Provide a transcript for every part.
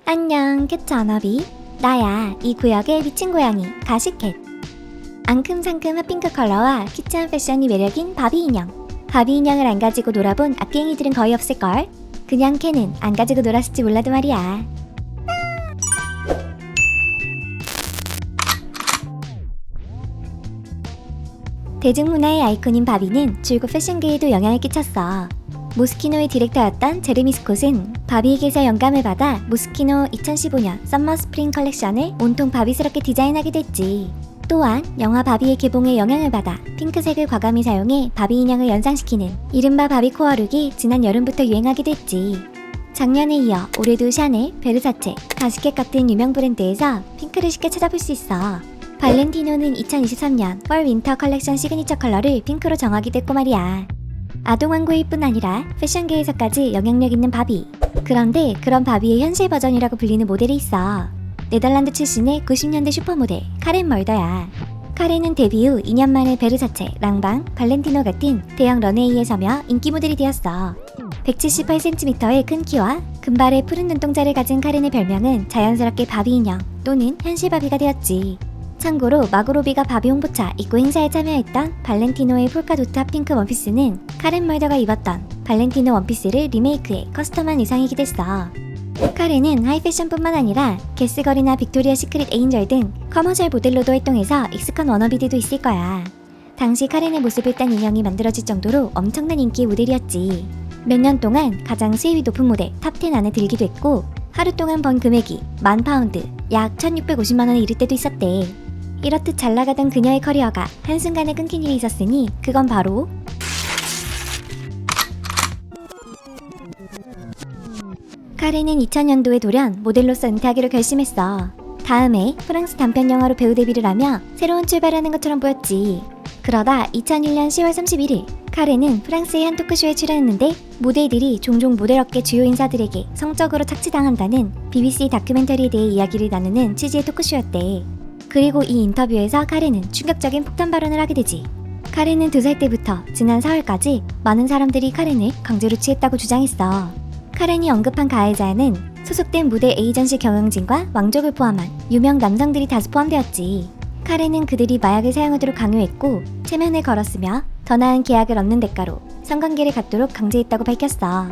안녕, 캣츠 아너비. 나야, 이 구역의 미친 고양이, 가시캣. 앙큼상큼 핫핑크 컬러와 키치한 패션이 매력인 바비 인형. 바비 인형을 안 가지고 놀아본 악갱이들은 거의 없을걸? 그냥 캔은 안 가지고 놀았을지 몰라도 말이야. 대중문화의 아이콘인 바비는 줄곧 패션계에도 영향을 끼쳤어. 모스키노의 디렉터였던 제레미 스콧은 바비에게서 영감을 받아 모스키노 2015년 썸머 스프링 컬렉션을 온통 바비스럽게 디자인하게 됐지. 또한 영화 바비의 개봉에 영향을 받아 핑크색을 과감히 사용해 바비 인형을 연상시키는 이른바 바비 코어 룩이 지난 여름부터 유행하기도 했지. 작년에 이어 올해도 샤넬, 베르사체, 가시켓 같은 유명 브랜드에서 핑크를 쉽게 찾아볼 수 있어. 발렌티노는 2023년 펄 윈터 컬렉션 시그니처 컬러를 핑크로 정하기도 했고 말이야. 아동 왕고일 뿐 아니라 패션계에서까지 영향력 있는 바비. 그런데 그런 바비의 현실 버전이라고 불리는 모델이 있어. 네덜란드 출신의 90년대 슈퍼모델 카렌 멀더야. 카렌은 데뷔 후 2년 만에 베르사체, 랑방, 발렌티노 같은 대형 런웨이에 서며 인기 모델이 되었어. 178cm의 큰 키와 금발의 푸른 눈동자를 가진 카렌의 별명은 자연스럽게 바비 인형 또는 현실 바비가 되었지. 참고로 마고로비가 바비 홍보차 입고 행사에 참여했던 발렌티노의 폴카도트 핫핑크 원피스는 카렌 멀더가 입었던 발렌티노 원피스를 리메이크해 커스텀한 의상이기도 했어. 카렌은 하이패션뿐만 아니라 게스걸이나 빅토리아 시크릿 에인절 등 커머셜 모델로도 활동해서 익숙한 워너비들도 있을 거야. 당시 카렌의 모습을 딴 인형이 만들어질 정도로 엄청난 인기의 모델이었지. 몇 년 동안 가장 수입이 높은 모델 탑10 안에 들기도 했고 하루 동안 번 금액이 10,000파운드, 약 1,650만원에 이를 때도 있었대. 이렇듯 잘 나가던 그녀의 커리어가 한순간에 끊긴 일이 있었으니 그건 바로 카렌은 2000년도에 돌연 모델로서 은퇴하기로 결심했어. 다음에 프랑스 단편 영화로 배우 데뷔를 하며 새로운 출발을 하는 것처럼 보였지. 그러다 2001년 10월 31일 카렌은 프랑스의 한 토크쇼에 출연했는데 모델들이 종종 모델업계 주요 인사들에게 성적으로 착취당한다는 BBC 다큐멘터리에 대해 이야기를 나누는 취지의 토크쇼였대. 그리고 이 인터뷰에서 카렌은 충격적인 폭탄 발언을 하게 되지. 카렌은 2살 때부터 지난 4월까지 많은 사람들이 카렌을 강제로 취했다고 주장했어. 카렌이 언급한 가해자는 소속된 모델 에이전시 경영진과 왕족을 포함한 유명 남성들이 다수 포함되었지. 카렌은 그들이 마약을 사용하도록 강요했고 체면을 걸었으며 더 나은 계약을 얻는 대가로 성관계를 갖도록 강제했다고 밝혔어.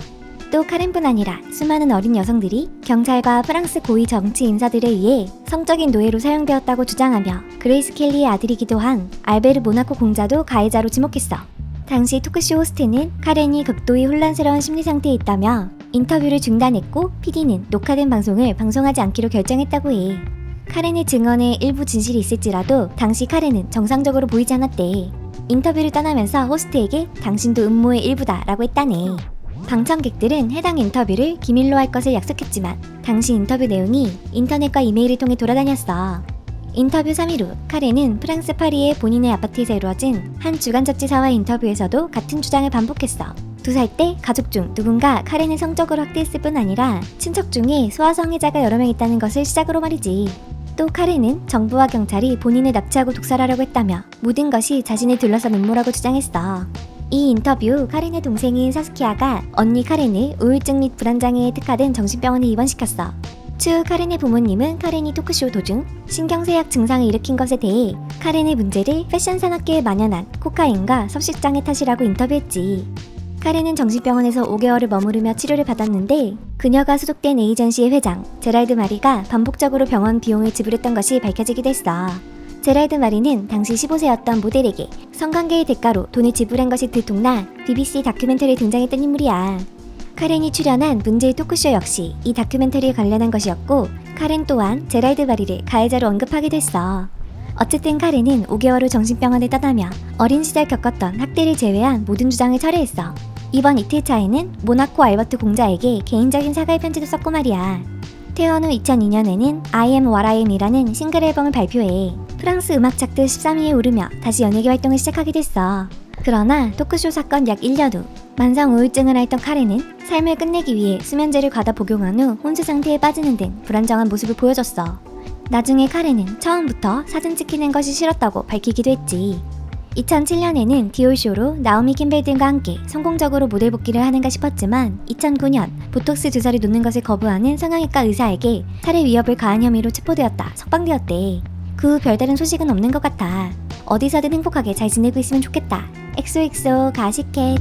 또 카렌뿐 아니라 수많은 어린 여성들이 경찰과 프랑스 고위 정치 인사들에 의해 성적인 노예로 사용되었다고 주장하며 그레이스 켈리의 아들이기도 한 알베르 모나코 공자도 가해자로 지목했어. 당시 토크쇼 호스트는 카렌이 극도의 혼란스러운 심리 상태에 있다며 인터뷰를 중단했고 PD는 녹화된 방송을 방송하지 않기로 결정했다고 해. 카렌의 증언에 일부 진실이 있을지라도 당시 카렌은 정상적으로 보이지 않았대. 인터뷰를 떠나면서 호스트에게 당신도 음모의 일부다 라고 했다네. 방청객들은 해당 인터뷰를 기밀로 할 것을 약속했지만 당시 인터뷰 내용이 인터넷과 이메일을 통해 돌아다녔어. 인터뷰 3일 후 카렌은 프랑스 파리의 본인의 아파트에서 이루어진 한 주간 잡지사와의 인터뷰에서도 같은 주장을 반복했어. 2살 때 가족 중 누군가 카렌을 성적으로 학대했을 뿐 아니라 친척 중에 소아성애자가 여러 명 있다는 것을 시작으로 말이지. 또 카렌은 정부와 경찰이 본인을 납치하고 독살하려고 했다며 모든 것이 자신을 둘러싼 음모라고 주장했어. 이 인터뷰 카렌의 동생인 사스키아가 언니 카렌을 우울증 및 불안장애에 특화된 정신병원에 입원시켰어. 추후 카렌의 부모님은 카렌이 토크쇼 도중 신경쇠약 증상을 일으킨 것에 대해 카렌의 문제를 패션 산업계에 만연한 코카인과 섭식장애 탓이라고 인터뷰했지. 카렌은 정신병원에서 5개월을 머무르며 치료를 받았는데 그녀가 소속된 에이전시의 회장 제랄드 마리가 반복적으로 병원 비용을 지불했던 것이 밝혀지기도 했어. 제랄드 마리는 당시 15세였던 모델에게 성관계의 대가로 돈을 지불한 것이 들통나 BBC 다큐멘터리에 등장했던 인물이야. 카렌이 출연한 문제의 토크쇼 역시 이 다큐멘터리에 관련한 것이었고 카렌 또한 제랄드 마리를 가해자로 언급하게 됐어. 어쨌든 카렌은 5개월 후 정신병원을 떠나며 어린 시절 겪었던 학대를 제외한 모든 주장을 철회했어. 이번 이틀 차에는 모나코 알버트 공자에게 개인적인 사과의 편지도 썼고 말이야. 퇴원 후 2002년에는 I am what I am이라는 싱글 앨범을 발표해 프랑스 음악 차트 13위에 오르며 다시 연예계 활동을 시작하게 됐어. 그러나 토크쇼 사건 약 1년 후 만성 우울증을 앓던 카렌은 삶을 끝내기 위해 수면제를 과다 복용한 후 혼수 상태에 빠지는 등 불안정한 모습을 보여줬어. 나중에 카렌은 처음부터 사진 찍히는 것이 싫었다고 밝히기도 했지. 2007년에는 디올쇼로 나오미 캠벨 등과 함께 성공적으로 모델 복귀를 하는가 싶었지만 2009년 보톡스 주사를 놓는 것을 거부하는 성형외과 의사에게 살해 위협을 가한 혐의로 체포되었다 석방되었대. 그 후 별다른 소식은 없는 것 같아. 어디서든 행복하게 잘 지내고 있으면 좋겠다. 엑소엑소 가시캣.